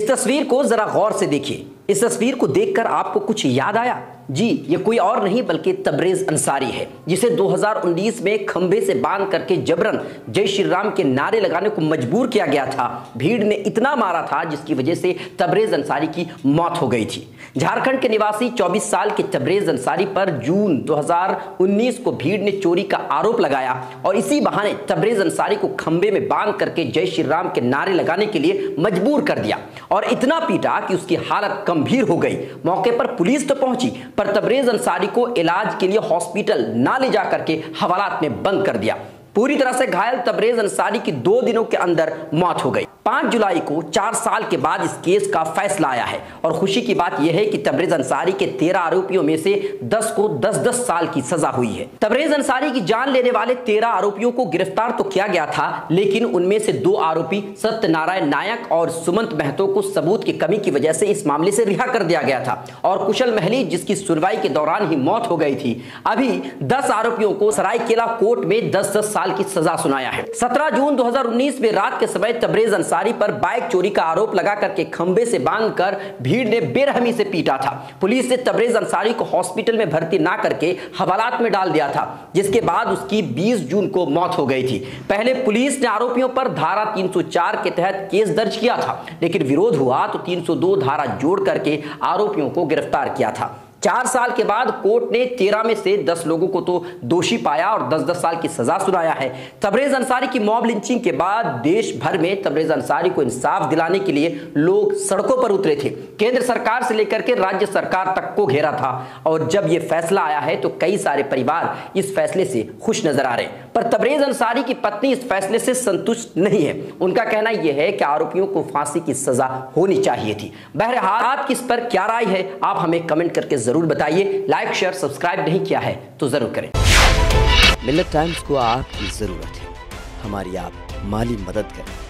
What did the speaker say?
इस तस्वीर को जरा गौर से देखिए। इस तस्वीर को देखकर आपको कुछ याद आया? जी, ये कोई और नहीं बल्कि तबरेज अंसारी है, जिसे 2019 में खंभे से बांध करके जबरन जय श्री राम के नारे लगाने को मजबूर किया गया था। भीड़ ने इतना मारा था जिसकी वजह से तबरेज अंसारी की मौत हो गई थी। झारखंड के निवासी 24 साल के तबरेज अंसारी पर जून 2019 को भीड़ ने चोरी का आरोप लगाया और इसी बहाने तबरेज अंसारी को खंभे में बांध करके जय श्री राम के नारे लगाने के लिए मजबूर कर दिया और इतना पीटा कि उसकी हालत गंभीर हो गई। मौके पर पुलिस तो पहुंची पर तबरेज अंसारी को इलाज के लिए हॉस्पिटल ना ले जाकर के हवालात में बंद कर दिया। पूरी तरह से घायल तबरेज अंसारी की 2 दिनों के अंदर मौत हो गई। 5 जुलाई को 4 साल के बाद इस केस का फैसला आया है और खुशी की बात यह है कि तबरेज अंसारी के 13 आरोपियों में से 10 को 10-10 साल की सजा हुई है। तबरेज अंसारी की जान लेने वाले 13 आरोपियों को गिरफ्तार तो किया गया था, लेकिन उनमें से 2 आरोपी सत्यनारायण नायक और सुमंत महतो को सबूत की कमी की वजह से इस मामले से रिहा कर दिया गया था और कुशल महली, जिसकी सुनवाई के दौरान ही मौत हो गई थी, अभी 10 आरोपियों को सरायकेला कोर्ट में 10-10 साल की सजा सुनाया है। 17 जून 2019 में रात के समय तबरेज अंसारी पर बाइक चोरी का आरोप लगा करके खंबे से बांधकर भीड़ ने बेरहमी से पीटा था। पुलिस ने तबरेज अंसारी को हॉस्पिटल में भर्ती ना करके हवालात में डाल दिया था, जिसके बाद उसकी 20 जून को मौत हो गई थी। पहले पुलिस ने आरोपियों पर धारा 304 के तहत केस दर्ज किया था, लेकिन विरोध हुआ तो 302 धारा जोड़ करके आरोपियों को गिरफ्तार किया था। 4 साल के बाद कोर्ट ने 13 में से 10 लोगों को तो दोषी पाया और 10-10 साल की सजा सुनाया है। तबरेज अंसारी की मॉब लिंचिंग के बाद देश भर में तबरेज अंसारी को इंसाफ दिलाने के लिए लोग सड़कों पर उतरे थे। केंद्र सरकार से लेकर के राज्य सरकार तक को घेरा था और जब यह फैसला आया है तो कई सारे परिवार इस फैसले से खुश नजर आ रहे हैं। पर तबरेज अंसारी की पत्नी इस फैसले से संतुष्ट नहीं है। उनका कहना यह है कि आरोपियों को फांसी की सजा होनी चाहिए थी। बहरहाल आपकी इस पर क्या राय है, आप हमें कमेंट करके जरूर बताइए। लाइक शेयर सब्सक्राइब नहीं किया है तो जरूर करें। मिल्लत टाइम्स को आपकी जरूरत है, हमारी आप माली मदद करें।